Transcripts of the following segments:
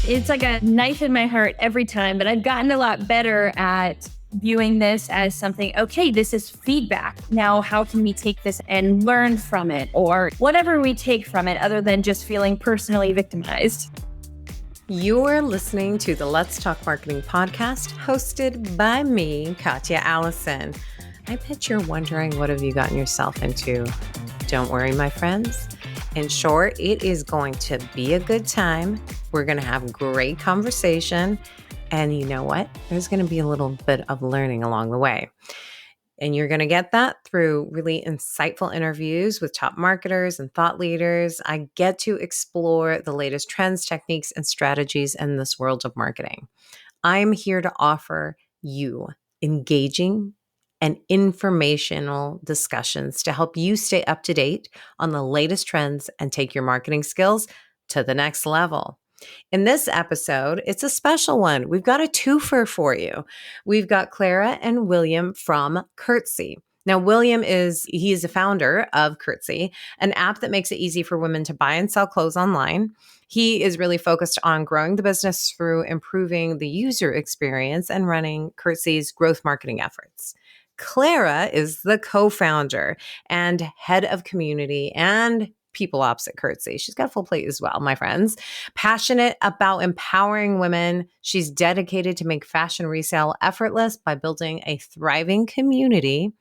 It's like a knife in my heart every time, but I've gotten a lot better at viewing this as something, okay, this is feedback. Now, how can we take this and learn from it, or whatever we take from it other than just feeling personally victimized? You're listening to the Let's Talk Marketing podcast, hosted by me, Katya Allison. I bet you're wondering, what have you gotten yourself into? Don't worry, my friends. In short, it is going to be a good time. We're going to have great conversation. And you know what? There's going to be a little bit of learning along the way. And you're going to get that through really insightful interviews with top marketers and thought leaders. I get to explore the latest trends, techniques, and strategies in this world of marketing. I'm here to offer you engaging and informational discussions to help you stay up to date on the latest trends and take your marketing skills to the next level. In this episode, it's a special one. We've got a twofer for you. We've got Clara and William from Curtsy. Now, William is the founder of Curtsy, an app that makes it easy for women to buy and sell clothes online. He is really focused on growing the business through improving the user experience and running Curtsy's growth marketing efforts. Clara is the co-founder and head of community and people ops at Curtsy. She's got a full plate as well, my friends. Passionate about empowering women, she's dedicated to make fashion resale effortless by building a thriving community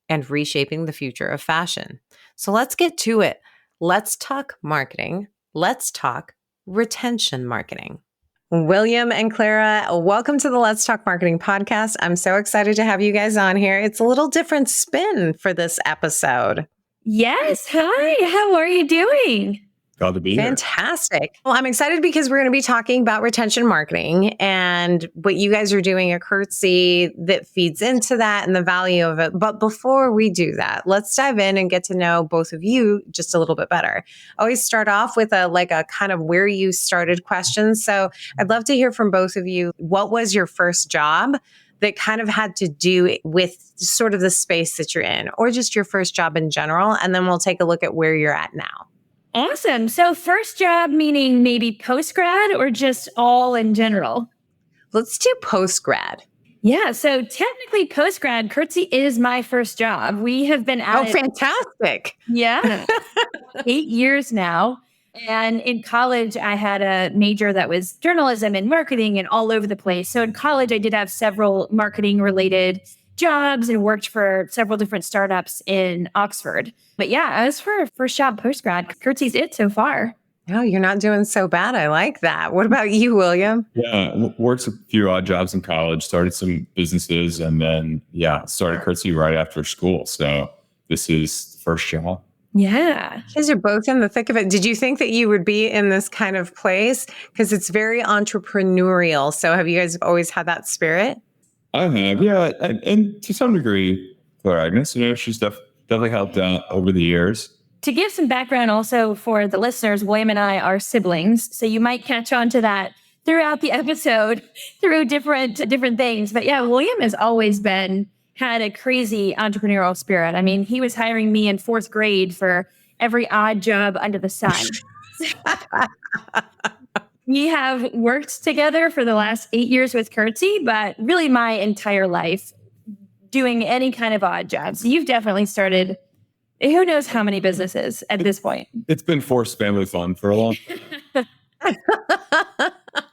and reshaping the future of fashion. So let's get to it. Let's talk marketing. Let's talk retention marketing. William and Clara, welcome to the Let's Talk Marketing podcast. I'm so excited to have you guys on here. It's a little different spin for this episode. Yes. Hi. How are you doing? Glad to be here. Fantastic. Well, I'm excited because we're going to be talking about retention marketing and what you guys are doing at Curtsy that feeds into that and the value of it. But before we do that, let's dive in and get to know both of you just a little bit better. I always start off with a kind of where you started question. So I'd love to hear from both of you. What was your first job that kind of had to do with sort of the space that you're in, or just your first job in general? And then we'll take a look at where you're at now. Awesome. So first job, meaning maybe post-grad or just all in general? Let's do post-grad. Yeah. So technically post-grad, Curtsy is my first job. We have been at it. Fantastic. Yeah. 8 years now. And in college, I had a major that was journalism and marketing and all over the place. So in college, I did have several marketing related jobs and worked for several different startups in Oxford. But yeah, as for first job post-grad, Curtsy's it so far. Oh, you're not doing so bad. I like that. What about you, William? Yeah, worked a few odd jobs in college, started some businesses, and then, started Curtsy right after school. So this is the first job. Yeah. You guys are both in the thick of it. Did you think that you would be in this kind of place? Because it's very entrepreneurial. So have you guys always had that spirit? I have, yeah. And to some degree, Clara Agnes, she's definitely helped out over the years. To give some background also for the listeners, William and I are siblings. So you might catch on to that throughout the episode through different things. But yeah, William has always had a crazy entrepreneurial spirit. I mean, he was hiring me in 4th grade for every odd job under the sun. We have worked together for the last 8 years with Curtsy, but really my entire life doing any kind of odd jobs. You've definitely started who knows how many businesses at this point. It's been forced family fun for a long time.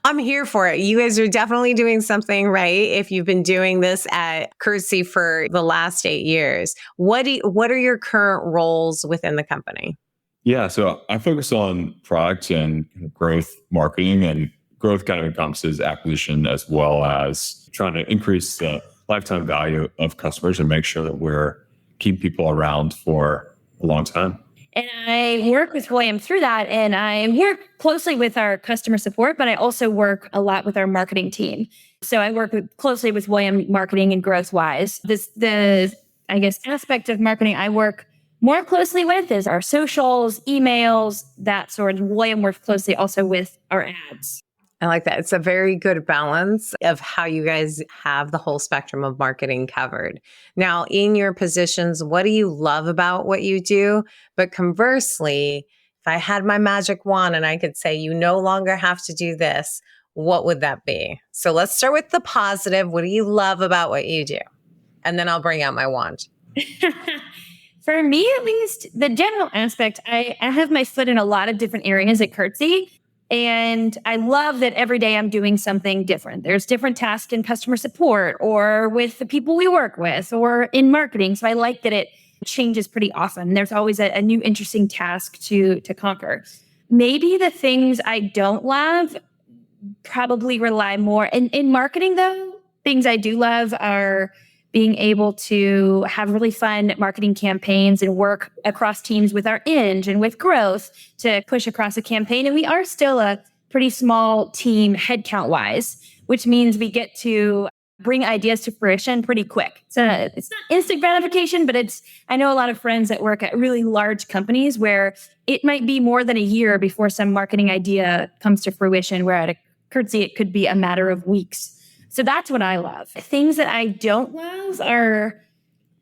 I'm here for it. You guys are definitely doing something right if you've been doing this at Curtsy for the last 8 years. What are your current roles within the company? Yeah, so I focus on product and growth marketing, and growth kind of encompasses acquisition as well as trying to increase the lifetime value of customers and make sure that we're keeping people around for a long time. And I work with William through that, and I work closely with our customer support, but I also work a lot with our marketing team. So I work closely with William marketing and growth-wise. The aspect of marketing I work more closely with is our socials, emails, that sort of. William works closely also with our ads. I like that. It's a very good balance of how you guys have the whole spectrum of marketing covered. Now, in your positions, what do you love about what you do? But conversely, if I had my magic wand and I could say, you no longer have to do this, what would that be? So let's start with the positive. What do you love about what you do? And then I'll bring out my wand. For me, at least, the general aspect, I have my foot in a lot of different areas at Curtsy. And I love that every day I'm doing something different. There's different tasks in customer support or with the people we work with or in marketing. So I like that it changes pretty often. There's always a new interesting task to conquer. Maybe the things I don't love probably rely more in marketing, though. Things I do love are being able to have really fun marketing campaigns and work across teams with our Eng and with growth to push across a campaign. And we are still a pretty small team headcount wise, which means we get to bring ideas to fruition pretty quick. So it's not instant gratification, but I know a lot of friends that work at really large companies where it might be more than a year before some marketing idea comes to fruition, where at a Curtsy, it could be a matter of weeks. So that's what I love. Things that I don't love are...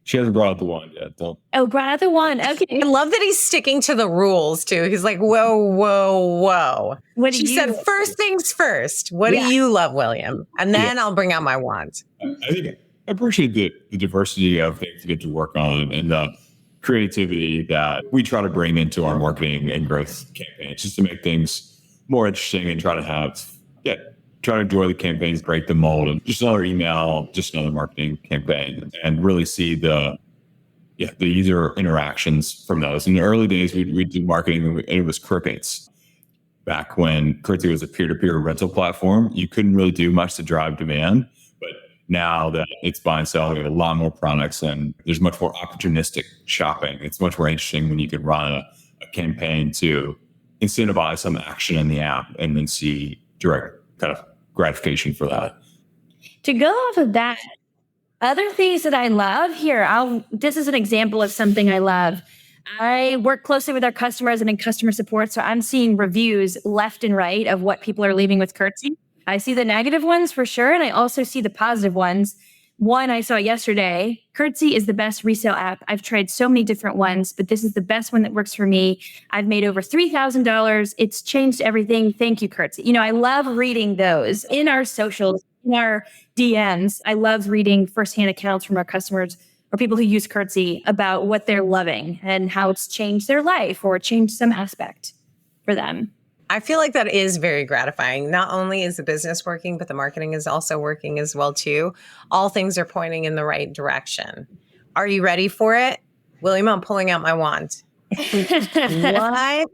She hasn't brought out the wand yet. Don't. Oh, brought out the wand. Okay. I love that he's sticking to the rules too. He's like, whoa, whoa, whoa. What do She you... said first things first. What do you love, William? And then I'll bring out my wand. I think I appreciate the diversity of things to get to work on and the creativity that we try to bring into our marketing and growth campaigns, just to make things more interesting and try to enjoy the campaigns, break the mold, and just another email, just another marketing campaign, and really see the user interactions from those. In the early days, we did marketing, and it was crickets. Back when Curtsy was a peer-to-peer rental platform, you couldn't really do much to drive demand. But now that it's buy and sell, we have a lot more products, and there's much more opportunistic shopping. It's much more interesting when you can run a campaign to incentivize some action in the app and then see direct kind of gratification for that. To go off of that, other things that I love here, this is an example of something I love. I work closely with our customers and in customer support, so I'm seeing reviews left and right of what people are leaving with Curtsy. I see the negative ones for sure, and I also see the positive ones. One I saw yesterday, Curtsy is the best resale app. I've tried so many different ones, but this is the best one that works for me. I've made over $3,000. It's changed everything. Thank you, Curtsy. I love reading those in our socials, in our DMs. I love reading firsthand accounts from our customers or people who use Curtsy about what they're loving and how it's changed their life or changed some aspect for them. I feel like that is very gratifying. Not only is the business working, but the marketing is also working as well too. All things are pointing in the right direction. Are you ready for it? William, I'm pulling out my wand. What? Can't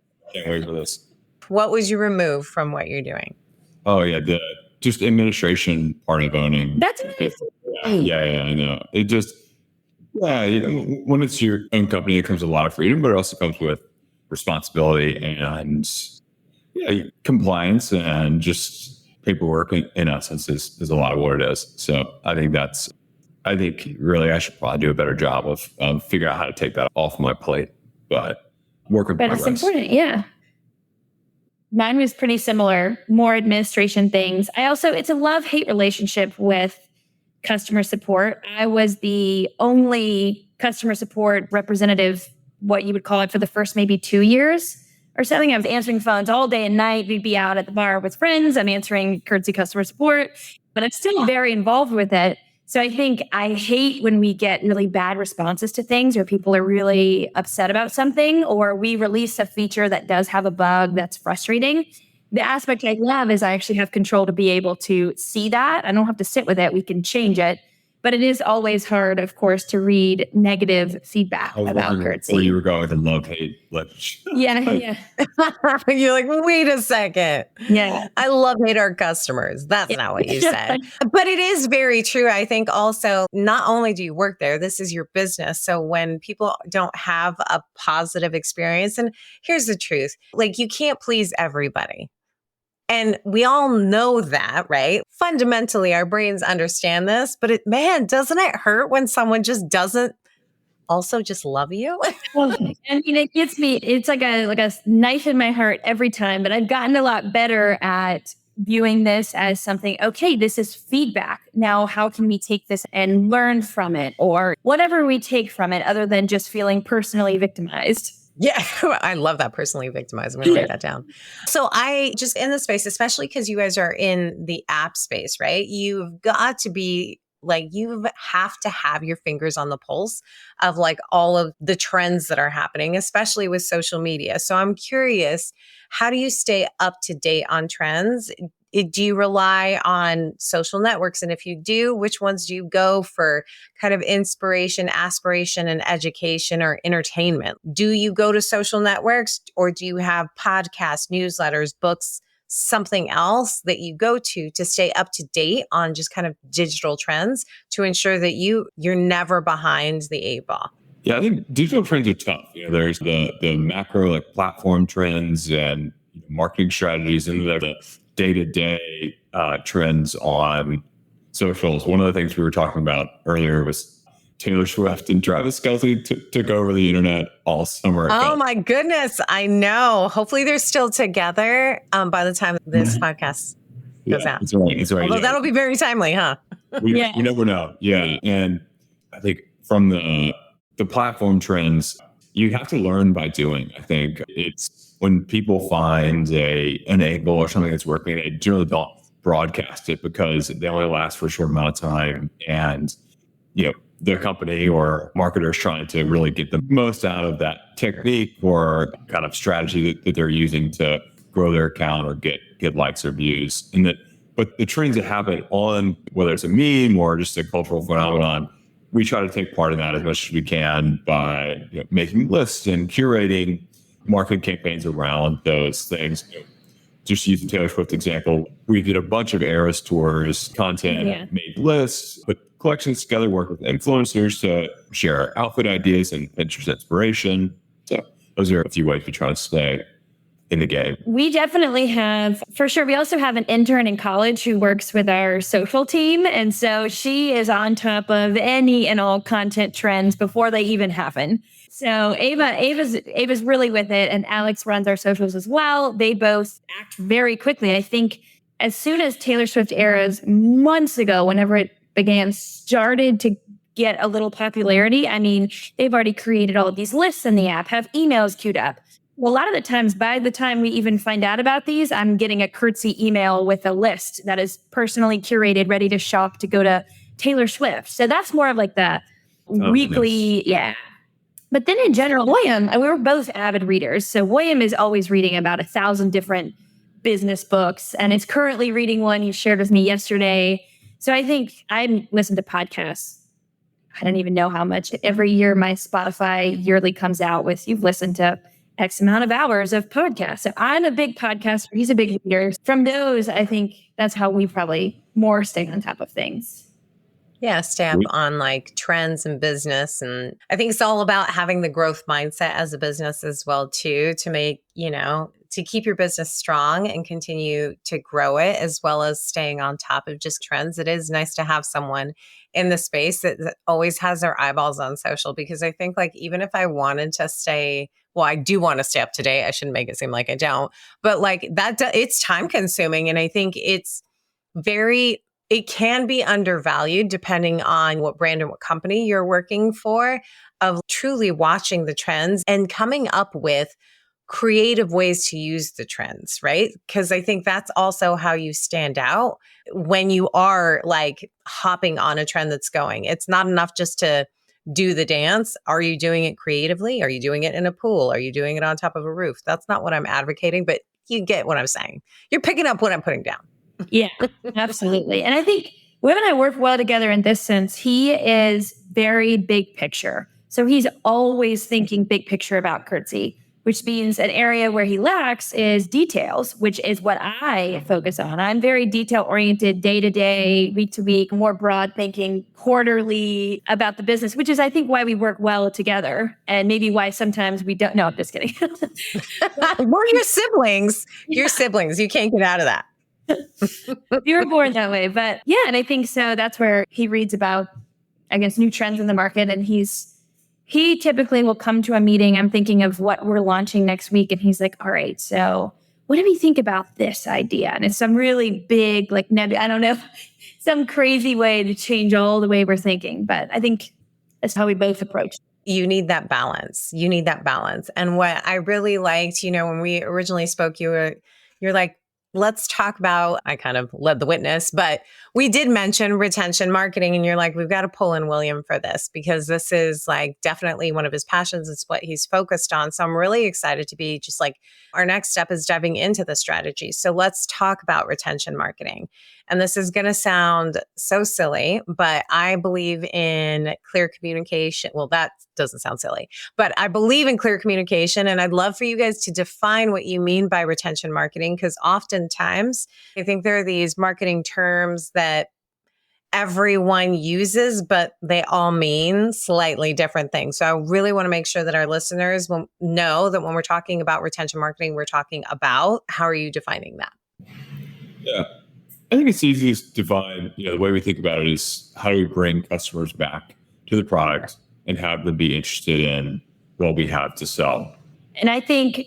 wait for this. What would you remove from what you're doing? Oh yeah, the just administration part of owning. That's nice. Yeah, I know. It just when it's your own company, it comes with a lot of freedom, but it also comes with responsibility and compliance, and just paperwork in essence is a lot of what it is. So I think really I should probably do a better job of figuring out how to take that off my plate, but work in progress. But it's important, yeah. Mine was pretty similar, more administration things. It's a love-hate relationship with customer support. I was the only customer support representative, what you would call it, for the first maybe 2 years or something. I was answering phones all day and night. We'd be out at the bar with friends. I'm answering Curtsy customer support, but I'm still very involved with it. So I think I hate when we get really bad responses to things, or people are really upset about something, or we release a feature that does have a bug that's frustrating. The aspect I love is I actually have control to be able to see that. I don't have to sit with it. We can change it. But it is always hard, of course, to read negative feedback about Curtsy. Where you were going with the love-hate leverage. Yeah. You're like, wait a second. Yeah. I love hate our customers. That's not what you said. But it is very true. I think also, not only do you work there, this is your business. So when people don't have a positive experience, and here's the truth, like you can't please everybody. And we all know that, right? Fundamentally, our brains understand this, but doesn't it hurt when someone just doesn't also just love you? Well, it gets me, it's like a knife in my heart every time, but I've gotten a lot better at viewing this as something, okay, this is feedback. Now, how can we take this and learn from it, or whatever we take from it, other than just feeling personally victimized? Yeah, I love that, personally victimized. I'm going to write that down. So I just, in the space, especially because you guys are in the app space, right? You've got to be like, you have to have your fingers on the pulse of like all of the trends that are happening, especially with social media. So I'm curious, how do you stay up to date on trends? Do you rely on social networks? And if you do, which ones do you go for kind of inspiration, aspiration, and education or entertainment? Do you go to social networks, or do you have podcasts, newsletters, books, something else that you go to stay up to date on just kind of digital trends to ensure that you're never behind the eight ball? Yeah, I think digital trends are tough. There's the macro like platform trends and marketing strategies, and the day-to-day trends on socials. One of the things we were talking about earlier was Taylor Swift and Travis Kelce took over the internet all summer. Oh my goodness, I know. Hopefully they're still together by the time this podcast goes out. It's right. Although that'll be very timely, huh? We never know. Yeah. And I think from the platform trends, you have to learn by doing. I think it's when people find an angle or something that's working, they generally don't broadcast it because they only last for a short amount of time. And, the company or marketers trying to really get the most out of that technique or kind of strategy that they're using to grow their account or get likes or views. But the trends that happen on, whether it's a meme or just a cultural phenomenon, we try to take part in that as much as we can by making lists and curating marketing campaigns around those things. Just using Taylor Swift example, we did a bunch of Eras tours, content, made lists, put collections together, work with influencers to share outfit ideas and Pinterest inspiration. So those are a few ways we try to stay in the game. We definitely have, for sure. We also have an intern in college who works with our social team. And so she is on top of any and all content trends before they even happen. So Ava's really with it, and Alex runs our socials as well. They both act very quickly. I think as soon as Taylor Swift Eras months ago, whenever it began, started to get a little popularity, I mean, they've already created all of these lists in the app, have emails queued up. Well, a lot of the times, by the time we even find out about these, I'm getting a Curtsy email with a list that is personally curated, ready to shop to go to Taylor Swift. So that's more of like the weekly, nice. Yeah. But then in general, William, and we were both avid readers. So William is always reading about 1,000 different business books, and is currently reading one he shared with me yesterday. So I think I listen to podcasts. I don't even know how much. Every year, my Spotify yearly comes out with, you've listened to X amount of hours of podcasts. So I'm a big podcaster. He's a big reader. From those, I think that's how we probably more stay on top of things. Yeah, stay up on like trends and business. And I think it's all about having the growth mindset as a business as well, too, to make, to keep your business strong and continue to grow it, as well as staying on top of just trends. It is nice to have someone in the space that always has their eyeballs on social, because I think like even if I wanted to stay, well, I do want to stay up to date. I shouldn't make it seem like I don't, but like that, it's time consuming. And I think it can be undervalued depending on what brand and what company you're working for, of truly watching the trends and coming up with creative ways to use the trends, right? Because I think that's also how you stand out when you are like hopping on a trend that's going. It's not enough just to do the dance. Are you doing it creatively? Are you doing it in a pool? Are you doing it on top of a roof? That's not what I'm advocating, but you get what I'm saying. You're picking up what I'm putting down. Yeah, absolutely. And I think Wim and I work well together in this sense. He is very big picture. So he's always thinking big picture about Curtsy, which means an area where he lacks is details, which is what I focus on. I'm very detail oriented, day to day, week to week, more broad thinking, quarterly about the business, which is, I think, why we work well together, and maybe why sometimes we don't. No, I'm just kidding. We're your siblings. Your siblings. You can't get out of that. You were born that way. But yeah, and I think so that's where he reads about, I guess, new trends in the market. And he typically will come to a meeting. I'm thinking of what we're launching next week. And he's like, all right, so what do we think about this idea? And it's some really big, like, I don't know, some crazy way to change all the way we're thinking. But I think that's how we both approach it. You need that balance. You need that balance. And what I really liked, when we originally spoke, you're like, let's talk about, I kind of led the witness, but we did mention retention marketing. And you're like, we've got to pull in William for this because this is like definitely one of his passions. It's what he's focused on. So I'm really excited to be just like, our next step is diving into the strategy. So let's talk about retention marketing. And this is going to sound so silly, but I believe in clear communication. Well, that doesn't sound silly, but I believe in clear communication. And I'd love for you guys to define what you mean by retention marketing, because oftentimes I think there are these marketing terms that everyone uses, but they all mean slightly different things. So I really want to make sure that our listeners will know that when we're talking about retention marketing, we're talking about, how are you defining that? Yeah. I think it's easiest to define, the way we think about it is how do we bring customers back to the product and have them be interested in what we have to sell. And I think,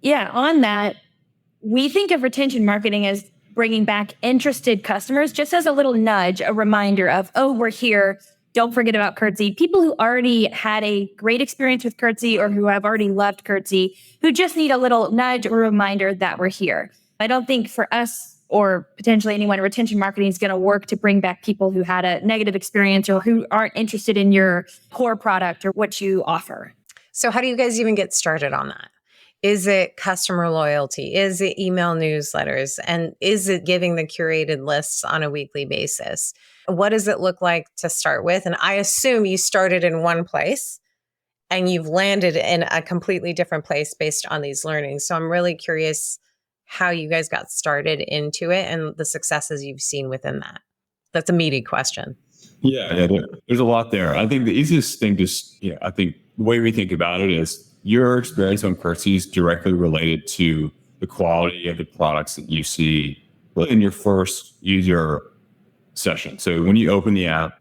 on that, we think of retention marketing as bringing back interested customers, just as a little nudge, a reminder of, oh, we're here. Don't forget about Curtsy. People who already had a great experience with Curtsy or who have already loved Curtsy, who just need a little nudge or reminder that we're here. I don't think for us or potentially anyone, retention marketing is going to work to bring back people who had a negative experience or who aren't interested in your core product or what you offer. So how do you guys even get started on that? Is it customer loyalty? Is it email newsletters? And is it giving the curated lists on a weekly basis? What does it look like to start with? And I assume you started in one place and you've landed in a completely different place based on these learnings. So I'm really curious how you guys got started into it and the successes you've seen within that. That's a meaty question. Yeah, there's a lot there. I think the easiest thing I think the way we think about it is your experience on Curtsy is directly related to the quality of the products that you see in your first user session. So when you open the app,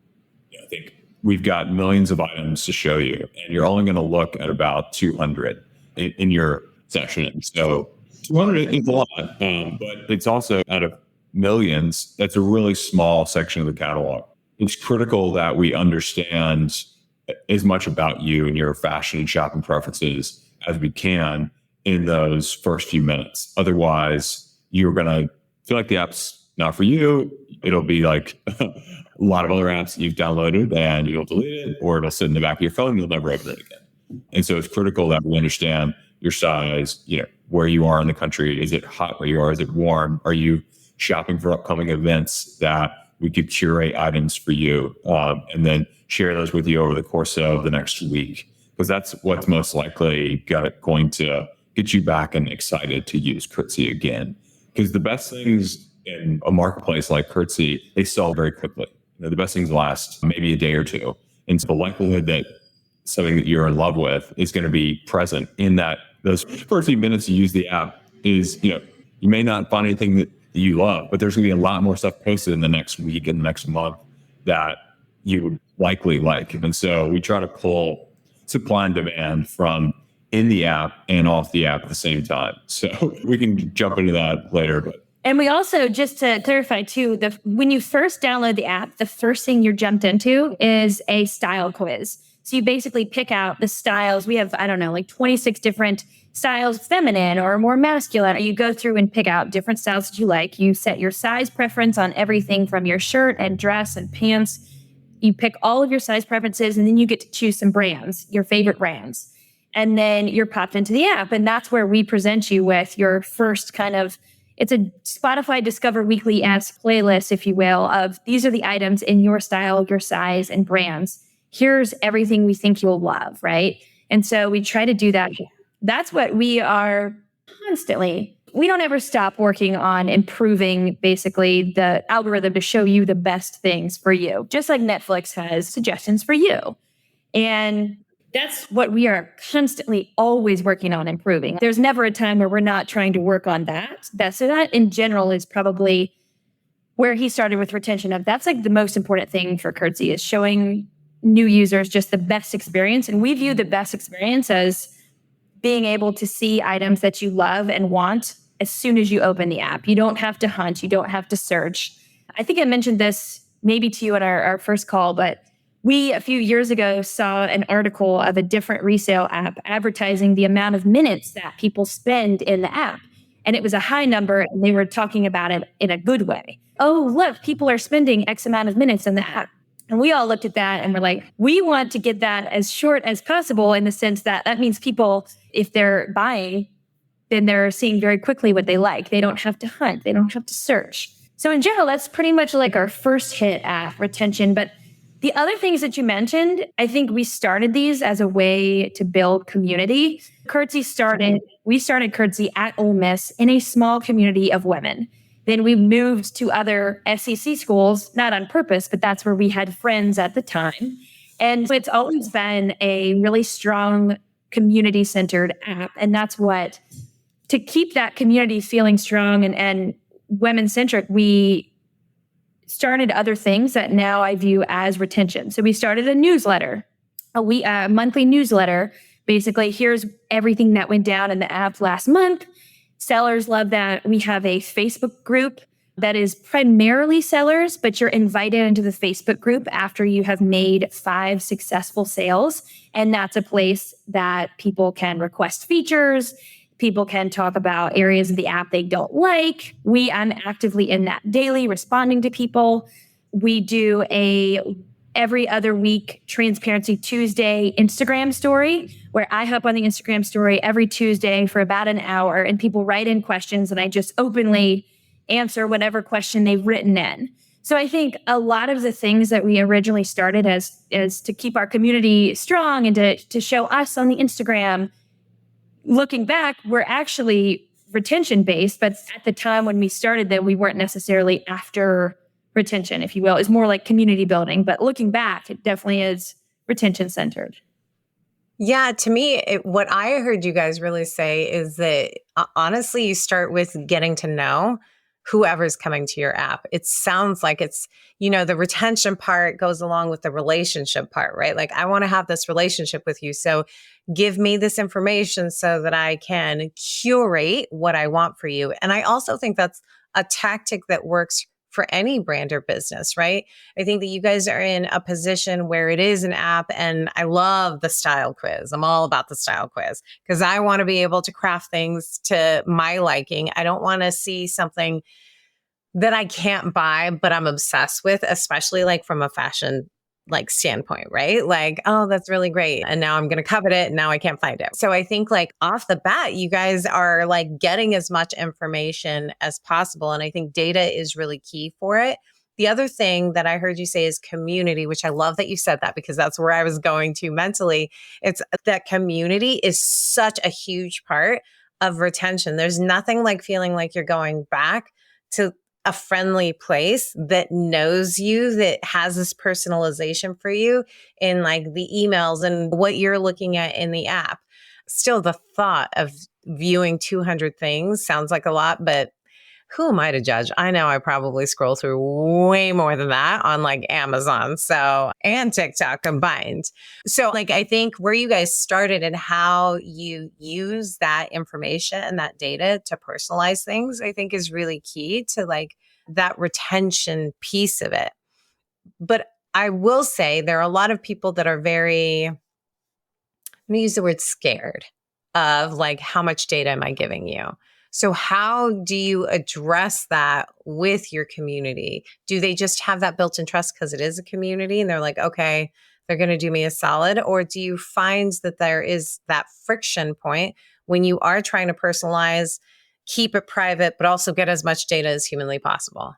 I think we've got millions of items to show you, and you're only going to look at about 200 in your session. So 200 is a lot, but it's also out of millions. That's a really small section of the catalog. It's critical that we understand as much about you and your fashion and shopping preferences as we can in those first few minutes. Otherwise, you're going to feel like the app's not for you. It'll be like a lot of other apps you've downloaded and you'll delete it, or it'll sit in the back of your phone and you'll never open it again. And so it's critical that we understand your size, where you are in the country. Is it hot where you are? Is it warm? Are you shopping for upcoming events that we could curate items for you and then share those with you over the course of the next week? Because that's what's most likely going to get you back and excited to use Curtsy again. Because the best things in a marketplace like Curtsy, they sell very quickly. The best things last maybe a day or two. And so the likelihood that something that you're in love with is going to be present in those first few minutes you use the app is, you may not find anything that you love, but there's going to be a lot more stuff posted in the next week and the next month that you would likely like. And so we try to pull supply and demand from in the app and off the app at the same time. So we can jump into that later. And we also, just to clarify too, when you first download the app, the first thing you're jumped into is a style quiz. So you basically pick out the styles. We have, 26 different styles, feminine or more masculine. You go through and pick out different styles that you like. You set your size preference on everything from your shirt and dress and pants. You pick all of your size preferences, and then you get to choose some brands, your favorite brands. And then you're popped into the app. And that's where we present you with your first it's a Spotify Discover Weekly-esque playlist, if you will, of these are the items in your style, your size, and brands. Here's everything we think you'll love, right? And so we try to do that. That's what we are constantly. We don't ever stop working on improving basically the algorithm to show you the best things for you, just like Netflix has suggestions for you. And that's what we are constantly always working on improving. There's never a time where we're not trying to work on that. So that in general is probably where he started with retention of. That's like the most important thing for Curtsy is showing new users just the best experience. And we view the best experience as being able to see items that you love and want as soon as you open the app. You don't have to hunt. You don't have to search. I think I mentioned this maybe to you at our first call, but We, a few years ago, saw an article of a different resale app advertising the amount of minutes that people spend in the app. And it was a high number, and they were talking about it in a good way. Oh, look, people are spending X amount of minutes in the app. And we all looked at that and were like, we want to get that as short as possible, in the sense that that means people, if they're buying, then they're seeing very quickly what they like. They don't have to hunt. They don't have to search. So in general, that's pretty much like our first hit at retention. But the other things that you mentioned, I think we started these as a way to build community. We started Curtsy at Ole Miss in a small community of women. Then we moved to other SEC schools, not on purpose, but that's where we had friends at the time. And it's always been a really strong community-centered app. And that's what, to keep that community feeling strong and women-centric, we started other things that now I view as retention. So we started a newsletter, a monthly newsletter. Basically, here's everything that went down in the app last month. Sellers love that. We have a Facebook group that is primarily sellers, but you're invited into the Facebook group after you have made 5 successful sales. And that's a place that people can request features. People can talk about areas of the app they don't like. I'm actively in that daily, responding to people. We do every other week Transparency Tuesday Instagram story, where I hop on the Instagram story every Tuesday for about an hour, and people write in questions, and I just openly answer whatever question they've written in. So I think a lot of the things that we originally started as to keep our community strong and to show us on the Instagram, looking back, we're actually retention based, but at the time when we started them, we weren't necessarily after retention, if you will. It's more like community building, but looking back, it definitely is retention centered. Yeah, to me, what I heard you guys really say is that honestly, you start with getting to know whoever's coming to your app. It sounds like it's, the retention part goes along with the relationship part, right? Like, I want to have this relationship with you. So give me this information so that I can curate what I want for you. And I also think that's a tactic that works for any brand or business, right? I think that you guys are in a position where it is an app, and I love the style quiz. I'm all about the style quiz because I want to be able to craft things to my liking. I don't want to see something that I can't buy, but I'm obsessed with, especially like from a fashion standpoint, right? Like, oh, that's really great. And now I'm going to covet it. And now I can't find it. So I think like off the bat, you guys are like getting as much information as possible. And I think data is really key for it. The other thing that I heard you say is community, which I love that you said that because that's where I was going to mentally. It's that community is such a huge part of retention. There's nothing like feeling like you're going back to a friendly place that knows you, that has this personalization for you in like the emails and what you're looking at in the app. Still, the thought of viewing 200 things sounds like a lot, but who am I to judge? I know I probably scroll through way more than that on like Amazon, and TikTok combined. So like, I think where you guys started and how you use that information and that data to personalize things, I think is really key to like that retention piece of it. But I will say there are a lot of people that are very, I'm going to use the word scared of like, how much data am I giving you? So how do you address that with your community? Do they just have that built-in trust because it is a community and they're like, okay, they're going to do me a solid? Or do you find that there is that friction point when you are trying to personalize, keep it private, but also get as much data as humanly possible?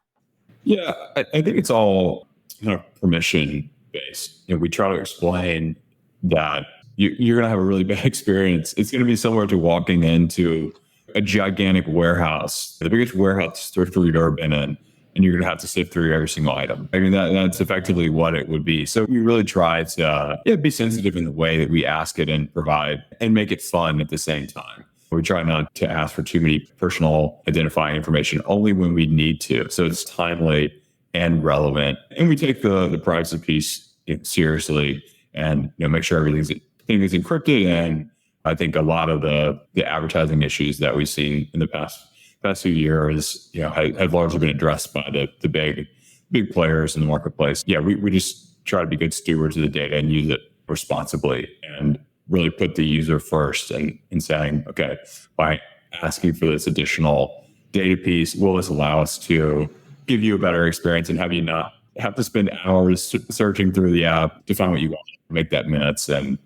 Yeah, I think it's all kind of permission based. We try to explain that you're going to have a really bad experience. It's going to be similar to walking into a gigantic warehouse, the biggest warehouse thrift store you've ever been in, and you're going to have to sift through every single item. I mean, that's effectively what it would be. So we really try to be sensitive in the way that we ask it and provide and make it fun at the same time. We try not to ask for too many personal identifying information, only when we need to. So it's timely and relevant. And we take the privacy piece seriously and make sure everything is encrypted. And I think a lot of the advertising issues that we've seen in the past few years, have largely been addressed by the big players in the marketplace. Yeah, we just try to be good stewards of the data and use it responsibly and really put the user first and in saying, okay, by asking for this additional data piece, will this allow us to give you a better experience and have you not have to spend hours searching through the app to find what you want, make that minutes, and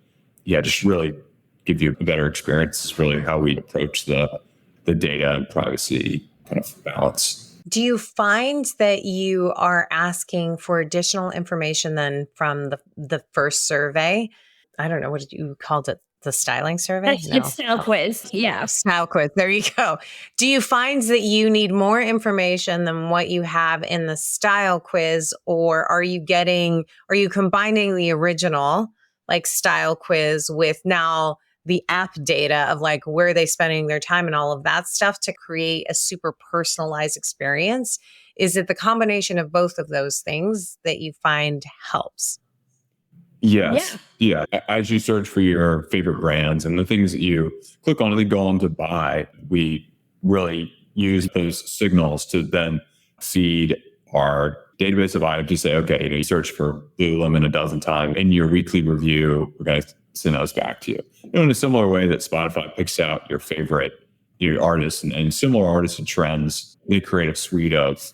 just really give you a better experience is really how we approach the data and privacy kind of balance. Do you find that you are asking for additional information than from the first survey? I don't know, what did you called it? The styling survey? It's style quiz. Yeah. Style quiz. There you go. Do you find that you need more information than what you have in the style quiz, or are you combining the original like style quiz with now the app data of like where are they spending their time and all of that stuff to create a super personalized experience? Is it the combination of both of those things that you find helps? Yes. Yeah. As you search for your favorite brands and the things that you click on and go on to buy, we really use those signals to then feed our database of items to say, okay, you search for Lululemon a dozen times in your weekly review, we're going to send those back to you. In a similar way that Spotify picks out your artists and similar artists and trends, they create a suite of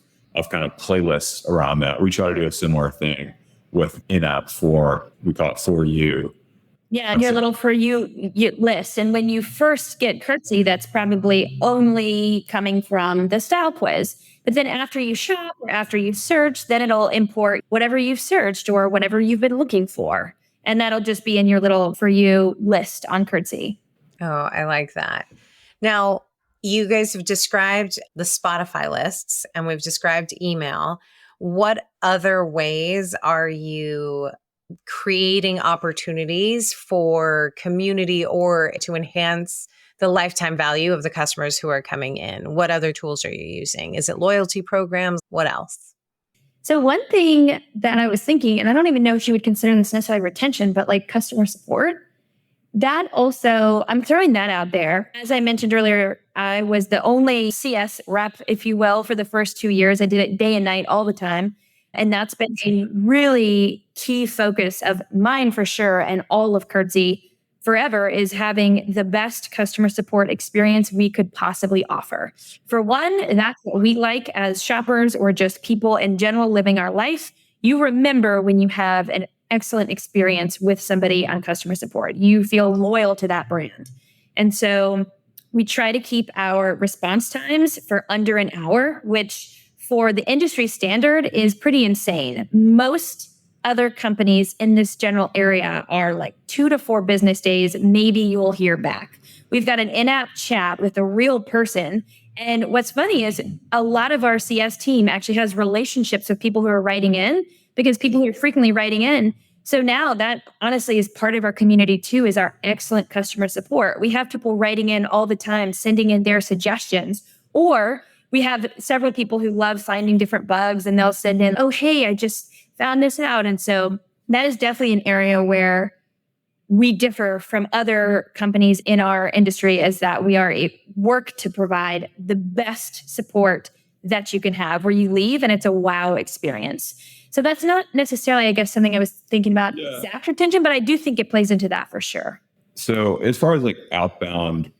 kind of playlists around that. We try to do a similar thing with in-app we call it For You. Yeah, and your little For You list. And when you first get Curtsy, that's probably only coming from the style quiz. But then after you shop or after you search, then it'll import whatever you've searched or whatever you've been looking for. And that'll just be in your little For You list on Curtsy. Oh, I like that. Now, you guys have described the Spotify lists and we've described email. What other ways are you creating opportunities for community or to enhance the lifetime value of the customers who are coming in? What other tools are you using? Is it loyalty programs? What else? So one thing that I was thinking, and I don't even know if you would consider this necessarily retention, but like customer support, that also, I'm throwing that out there. As I mentioned earlier, I was the only CS rep, if you will, for the first 2 years. I did it day and night all the time. And that's been a really key focus of mine for sure. And all of Curtsy forever is having the best customer support experience we could possibly offer. For one, that's what we like as shoppers or just people in general living our life. You remember when you have an excellent experience with somebody on customer support. You feel loyal to that brand. And so we try to keep our response times for under an hour, which for the industry standard is pretty insane. Most other companies in this general area are like 2 to 4 business days. Maybe you'll hear back. We've got an in-app chat with a real person. And what's funny is a lot of our CS team actually has relationships with people who are writing in, because people who are frequently writing in. So now that honestly is part of our community too, is our excellent customer support. We have people writing in all the time, sending in their suggestions, or we have several people who love finding different bugs and they'll send in, oh, hey, I just found this out. And so that is definitely an area where we differ from other companies in our industry, is that we are work to provide the best support that you can have, where you leave and it's a wow experience. So that's not necessarily, I guess, something I was thinking about exact retention, but I do think it plays into that for sure. So as far as like outbound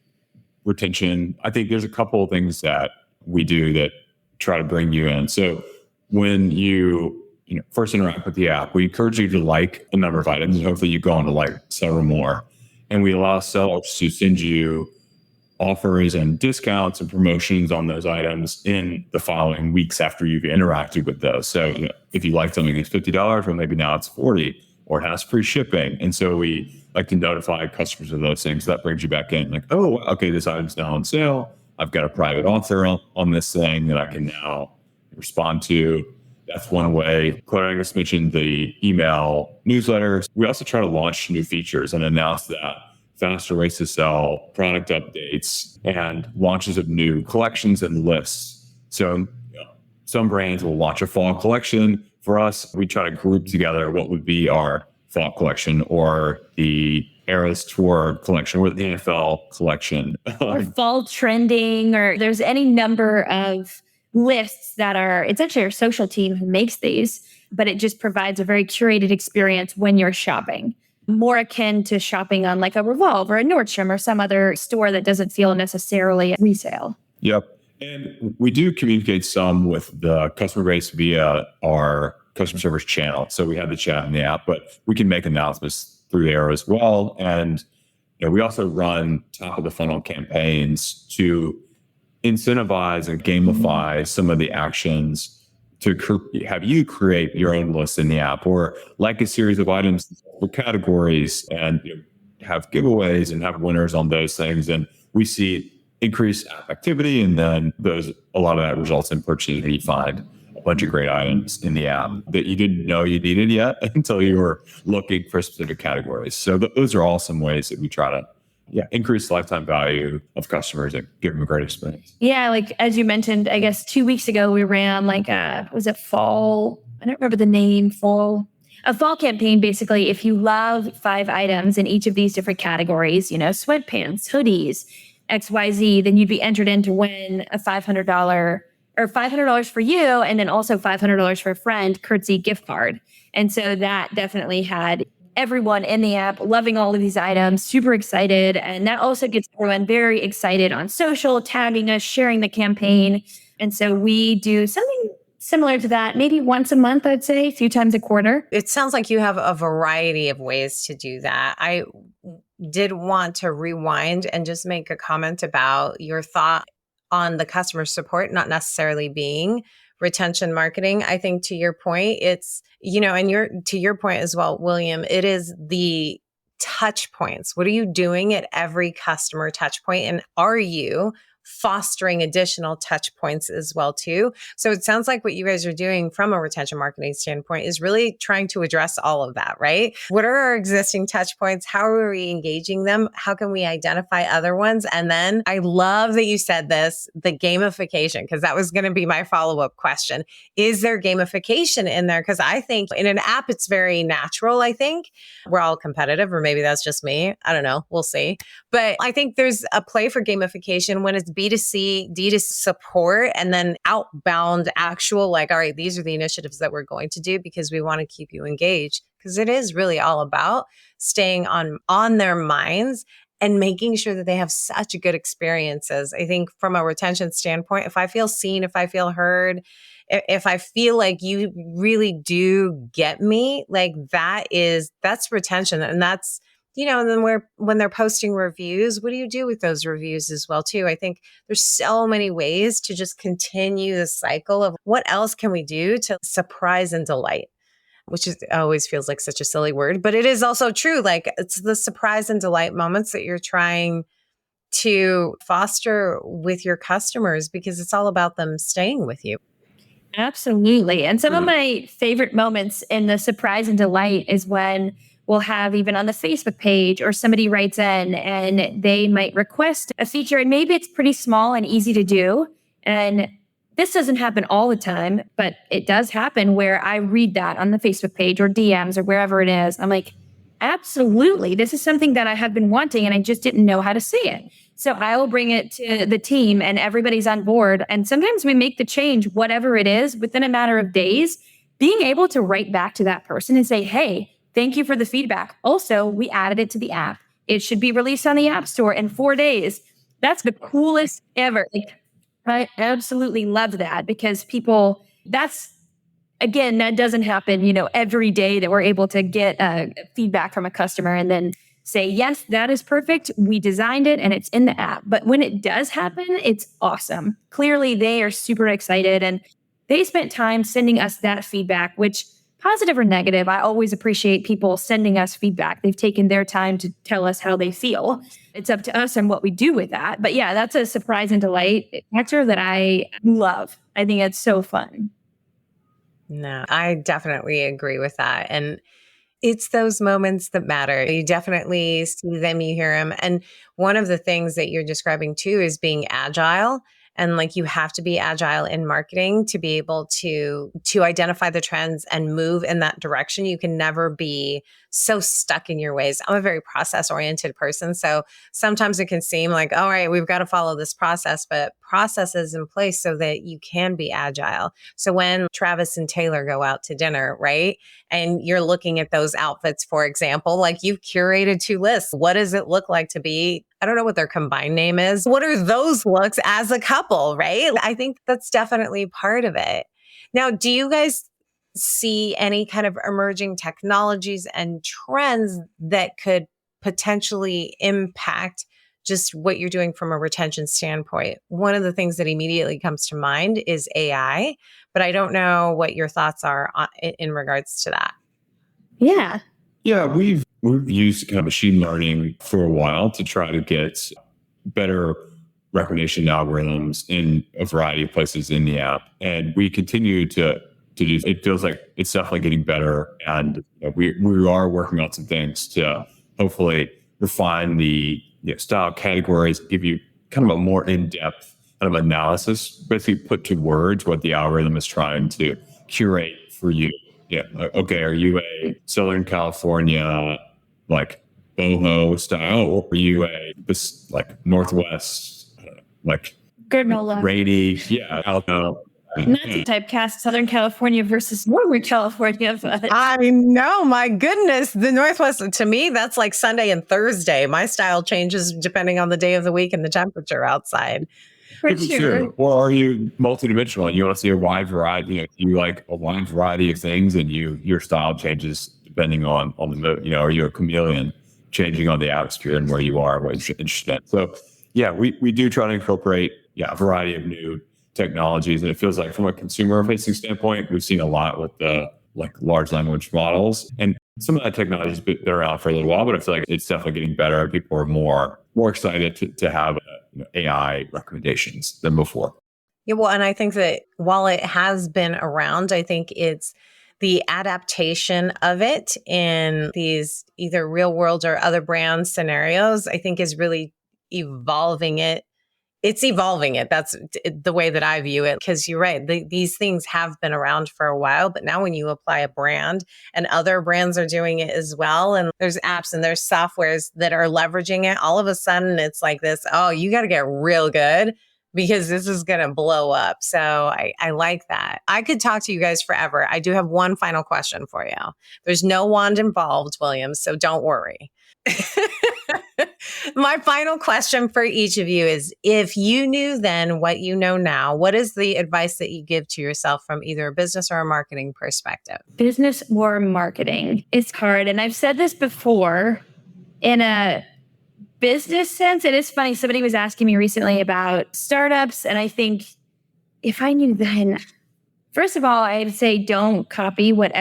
retention, I think there's a couple of things that we do that try to bring you in. So when you first interact with the app, we encourage you to like a number of items, and hopefully you go on to like several more. And we allow sellers to send you offers and discounts and promotions on those items in the following weeks after you've interacted with those. So if you like something that's $50, well, maybe now it's $40, or it has free shipping. And so we like to notify customers of those things. That brings you back in like, oh, okay, this item's now on sale. I've got a private author on this thing that I can now respond to. That's one way. Clara just mentioned the email newsletters. We also try to launch new features and announce that faster ways to sell, product updates, and launches of new collections and lists. So some brands will launch a fall collection. For us, we try to group together what would be our fall collection, or the Eras Tour collection, or the NFL collection. Or fall trending, or there's any number of lists that are, it's actually our social team who makes these, but it just provides a very curated experience when you're shopping, more akin to shopping on like a Revolve or a Nordstrom or some other store that doesn't feel necessarily resale. Yep. And we do communicate some with the customer base via our customer service channel. So we have the chat in the app, but we can make announcements through there as well. And we also run top of the funnel campaigns to incentivize and gamify some of the actions to have you create your own list in the app, or like a series of items for categories, and have giveaways and have winners on those things. And we see increased app activity, and then a lot of that results in purchases. You find a bunch of great items in the app that you didn't know you needed yet until you were looking for specific categories. So those are all some ways that we try to increase the lifetime value of customers and give them a great experience. Yeah, like as you mentioned, I guess 2 weeks ago we ran like was it fall? I don't remember the name. A fall campaign. Basically, if you love 5 items in each of these different categories, sweatpants, hoodies, XYZ, then you'd be entered in to win a $500 or $500 for you, and then also $500 for a friend, Curtsy gift card. And so that definitely had everyone in the app loving all of these items, super excited. And that also gets everyone very excited on social, tagging us, sharing the campaign. And so we do something similar to that, maybe once a month, I'd say, a few times a quarter. It sounds like you have a variety of ways to do that. I did want to rewind and just make a comment about your thought on the customer support not necessarily being retention marketing. I think to your point, it's, and to your point as well, William, it is the touch points. What are you doing at every customer touch point? And are you fostering additional touch points as well too? So it sounds like what you guys are doing from a retention marketing standpoint is really trying to address all of that, right? What are our existing touch points? How are we engaging them? How can we identify other ones? And then I love that you said this, the gamification, because that was going to be my follow-up question. Is there gamification in there? Because I think in an app, it's very natural. I think we're all competitive, or maybe that's just me. I don't know. We'll see. But I think there's a play for gamification when it's B2C, D2C support, and then outbound actual, like, all right, these are the initiatives that we're going to do because we want to keep you engaged. Because it is really all about staying on their minds and making sure that they have such good experiences. I think from a retention standpoint, if I feel seen, if I feel heard, if I feel like you really do get me, like that's retention. And that's, and then when they're posting reviews, what do you do with those reviews as well too? I think there's so many ways to just continue the cycle of what else can we do to surprise and delight, which always feels like such a silly word, but it is also true. Like it's the surprise and delight moments that you're trying to foster with your customers because it's all about them staying with you. Absolutely. And some of my favorite moments in the surprise and delight is when we'll have, even on the Facebook page, or somebody writes in and they might request a feature, and maybe it's pretty small and easy to do. And this doesn't happen all the time, but it does happen where I read that on the Facebook page or DMs or wherever it is. I'm like, absolutely, this is something that I have been wanting and I just didn't know how to say it. So I will bring it to the team and everybody's on board. And sometimes we make the change, whatever it is, within a matter of days. Being able to write back to that person and say, hey, thank you for the feedback. Also, we added it to the app. It should be released on the App Store in 4 days. That's the coolest ever. Like, I absolutely love that because that doesn't happen, every day that we're able to get feedback from a customer and then say, yes, that is perfect. We designed it and it's in the app. But when it does happen, it's awesome. Clearly, they are super excited and they spent time sending us that feedback, which, positive or negative, I always appreciate people sending us feedback. They've taken their time to tell us how they feel. It's up to us and what we do with that. But yeah, that's a surprise and delight factor that I love. I think it's so fun. No, I definitely agree with that. And it's those moments that matter. You definitely see them, you hear them. And one of the things that you're describing too is being agile And like you have to be agile in marketing to be able to identify the trends and move in that direction. You can never be so stuck in your ways. I'm a very process oriented person. So sometimes it can seem like, all right, we've got to follow this process, but process is in place so that you can be agile. So when Travis and Taylor go out to dinner, right? And you're looking at those outfits, for example, like you've curated 2 lists. What does it look like to be, I don't know what their combined name is. What are those looks as a couple, right? I think that's definitely part of it. Now, do you guys see any kind of emerging technologies and trends that could potentially impact just what you're doing from a retention standpoint? One of the things that immediately comes to mind is AI, but I don't know what your thoughts are in regards to that. Yeah. Yeah, we've used kind of machine learning for a while to try to get better recommendation algorithms in a variety of places in the app, and we continue to do. It feels like it's definitely getting better, and we are working on some things to hopefully refine the style categories, give you kind of a more in-depth kind of analysis, basically put to words what the algorithm is trying to curate for you. Yeah. Okay. Are you a Southern California, like boho style, or are you this like Northwest, like Granola. rainy? Yeah. Alto. Not to typecast Southern California versus Northern California, but I know, my goodness, the Northwest, to me, that's like Sunday and Thursday. My style changes depending on the day of the week and the temperature outside. for sure. Or are you multidimensional and you want to see a wide variety? You like a wide variety of things, and your style changes depending on the mood. Are you a chameleon, changing on the atmosphere and where you are, what you're interested in? So yeah, we do try to incorporate a variety of new technologies, and it feels like from a consumer facing standpoint, we've seen a lot with the like large language models, and some of that technology has been around for a little while, but I feel like it's definitely getting better. People are more excited to have AI recommendations than before. Yeah, well, and I think that while it has been around, I think it's the adaptation of it in these either real world or other brand scenarios, I think is really evolving it. It's evolving it. That's the way that I view it. Because you're right. These things have been around for a while, but now when you apply a brand and other brands are doing it as well, and there's apps and there's softwares that are leveraging it, all of a sudden it's like this, oh, you got to get real good because this is going to blow up. So I like that. I could talk to you guys forever. I do have one final question for you. There's no wand involved, Williams, so don't worry. My final question for each of you is, if you knew then what you know now, what is the advice that you give to yourself from either a business or a marketing perspective? Business or marketing. It's hard. And I've said this before in a business sense. It is funny. Somebody was asking me recently about startups. And I think if I knew then, first of all, I'd say don't copy what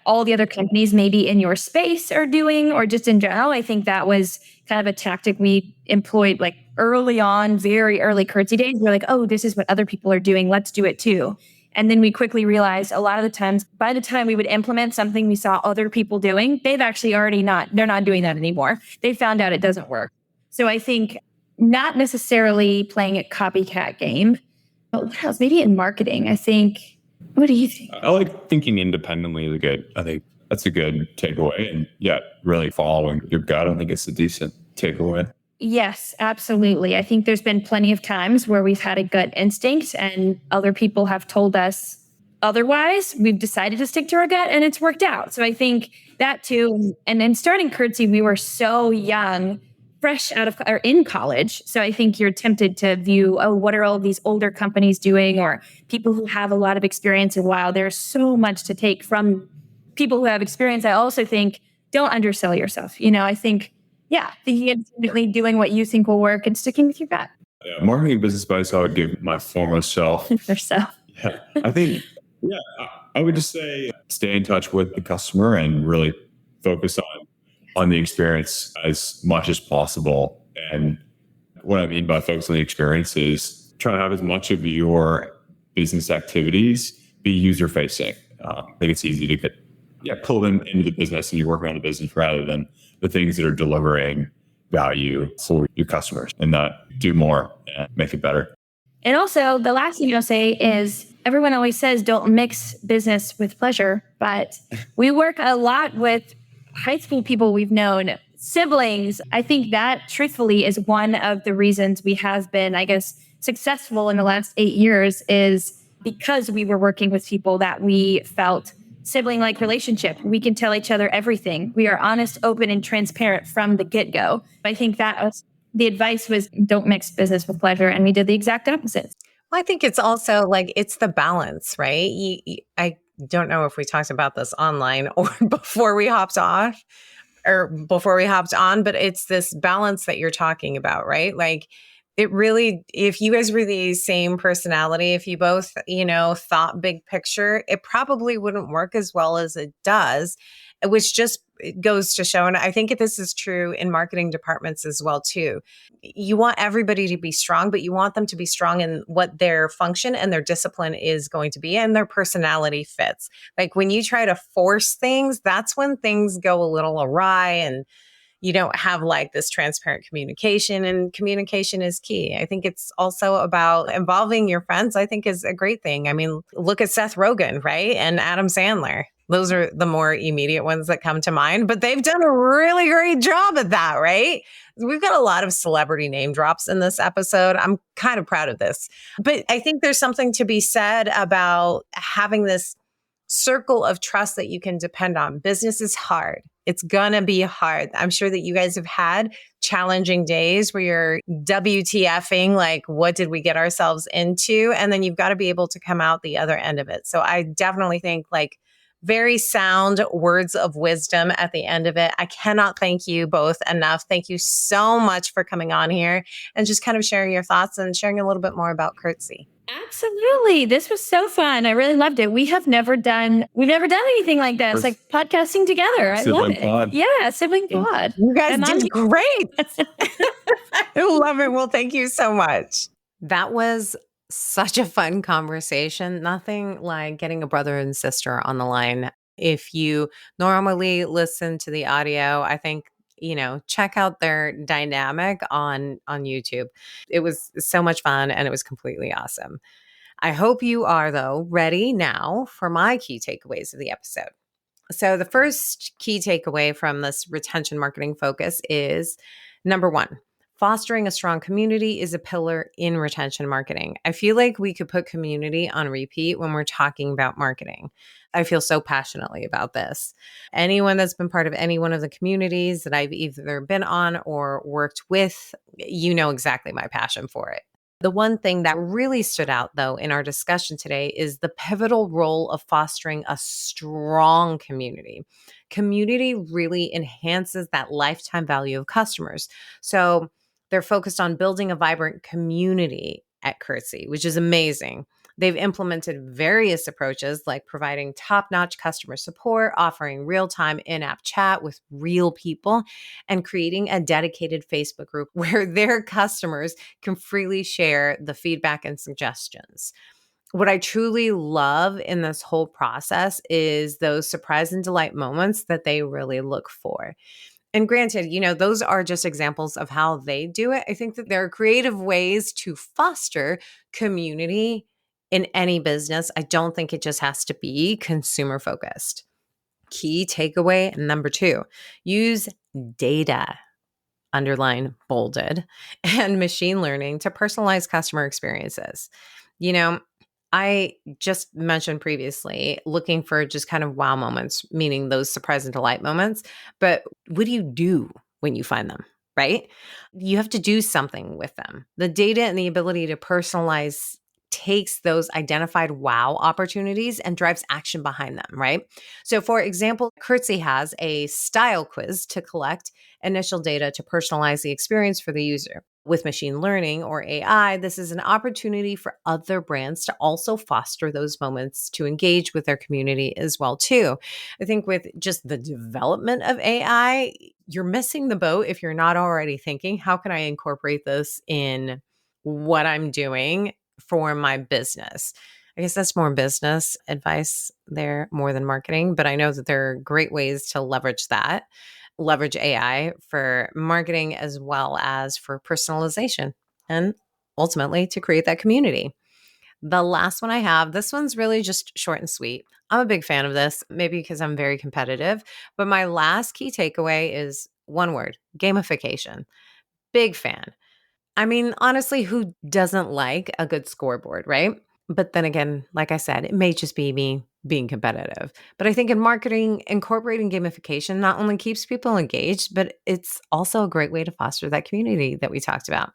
all the other companies maybe in your space are doing, or just in general. I think that was kind of a tactic we employed like early on, very early Curtsy days. We're like, oh, this is what other people are doing. Let's do it too. And then we quickly realized a lot of the times, by the time we would implement something we saw other people doing, they've actually they're not doing that anymore. They found out it doesn't work. So I think not necessarily playing a copycat game, but what else? Maybe in marketing, I think. What do you think? I like thinking independently is good. I think that's a good takeaway. And really following your gut, I think it's a decent takeaway. Yes, absolutely. I think there's been plenty of times where we've had a gut instinct and other people have told us otherwise. We've decided to stick to our gut and it's worked out. So I think that too. And then starting Curtsy, we were so young, fresh out of or in college. So I think you're tempted to view, oh, what are all these older companies doing, or people who have a lot of experience. And while there's so much to take from people who have experience, I also think don't undersell yourself. I think, thinking independently, doing what you think will work and sticking with your gut. Yeah, marketing business advice I would give my former self. Yourself. Yeah, I think, I would just say stay in touch with the customer and really focus on the experience as much as possible. And what I mean by focus on the experience is try to have as much of your business activities be user facing. I think it's easy to get pull them into the business and you work around the business rather than the things that are delivering value for your customers, and not do more and make it better. And also, the last thing I'll say is everyone always says don't mix business with pleasure, but we work a lot with high school people we've known, siblings. I think that truthfully is one of the reasons we have been, I guess, successful in the last 8 years is because we were working with people that we felt sibling like relationship. We can tell each other everything. We are honest, open, and transparent from the get go. I think that was the advice was don't mix business with pleasure. And we did the exact opposite. Well, I think it's also like it's the balance, right? I don't know if we talked about this online or before we hopped off or before we hopped on, but it's this balance that you're talking about, right? Like it really, if you guys were the same personality, if you both, thought big picture, it probably wouldn't work as well as it does, which just goes to show. And I think this is true in marketing departments as well, too. You want everybody to be strong, but you want them to be strong in what their function and their discipline is going to be and their personality fits. Like when you try to force things, that's when things go a little awry and you don't have like this transparent communication, and communication is key. I think it's also about involving your friends, I think is a great thing. I mean, look at Seth Rogen, right? And Adam Sandler. Those are the more immediate ones that come to mind, but they've done a really great job at that, right? We've got a lot of celebrity name drops in this episode. I'm kind of proud of this, but I think there's something to be said about having this circle of trust that you can depend on. Business is hard. It's gonna be hard. I'm sure that you guys have had challenging days where you're WTFing, like, what did we get ourselves into? And then you've got to be able to come out the other end of it. So I definitely think like very sound words of wisdom at the end of it. I cannot thank you both enough. Thank you so much for coming on here and just kind of sharing your thoughts and sharing a little bit more about Curtsy. Absolutely. This was so fun. I really loved it. We've never done anything like that. It's like podcasting together. I love it. Pod. Yeah, sibling pod. You guys did great. I love it. Well, thank you so much. That was such a fun conversation. Nothing like getting a brother and sister on the line. If you normally listen to the audio, I think check out their dynamic on YouTube. It was so much fun and it was completely awesome. I hope you are, though, ready now for my key takeaways of the episode. So the first key takeaway from this retention marketing focus is number one, fostering a strong community is a pillar in retention marketing. I feel like we could put community on repeat when we're talking about marketing. I feel so passionately about this. Anyone that's been part of any one of the communities that I've either been on or worked with, you know exactly my passion for it. The one thing that really stood out, though, in our discussion today is the pivotal role of fostering a strong community. Community really enhances that lifetime value of customers. So they're focused on building a vibrant community at Curtsy, which is amazing. They've implemented various approaches like providing top-notch customer support, offering real-time in-app chat with real people, and creating a dedicated Facebook group where their customers can freely share the feedback and suggestions. What I truly love in this whole process is those surprise and delight moments that they really look for. And granted, those are just examples of how they do it. I think that there are creative ways to foster community in any business. I don't think it just has to be consumer focused. Key takeaway number two, use data, underline bolded, and machine learning to personalize customer experiences. I just mentioned previously looking for just kind of wow moments, meaning those surprise and delight moments. But what do you do when you find them, right? You have to do something with them. The data and the ability to personalize takes those identified wow opportunities and drives action behind them, right? So for example, Curtsy has a style quiz to collect initial data to personalize the experience for the user. With machine learning or AI, this is an opportunity for other brands to also foster those moments to engage with their community as well too. I think with just the development of AI, you're missing the boat if you're not already thinking, how can I incorporate this in what I'm doing for my business? I guess that's more business advice there more than marketing, but I know that there are great ways to leverage AI for marketing as well as for personalization. And ultimately to create that community. The last one I have, this one's really just short and sweet. I'm a big fan of this, maybe because I'm very competitive, but my last key takeaway is one word: gamification. Big fan. I mean, honestly, who doesn't like a good scoreboard, right? But then again, like I said, it may just be me being competitive. But I think in marketing, incorporating gamification not only keeps people engaged, but it's also a great way to foster that community that we talked about.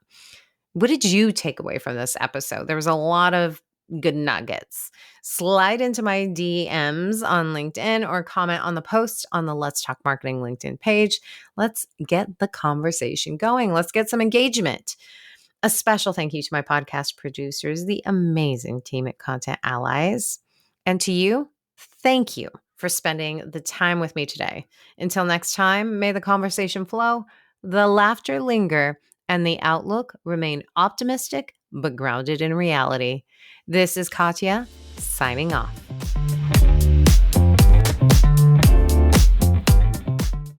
What did you take away from this episode? There was a lot of good nuggets. Slide into my DMs on LinkedIn or comment on the post on the Let's Talk Marketing LinkedIn page. Let's get the conversation going. Let's get some engagement. A special thank you to my podcast producers, the amazing team at Content Allies. And to you, thank you for spending the time with me today. Until next time, may the conversation flow, the laughter linger, and the outlook remain optimistic but grounded in reality. This is Katya signing off.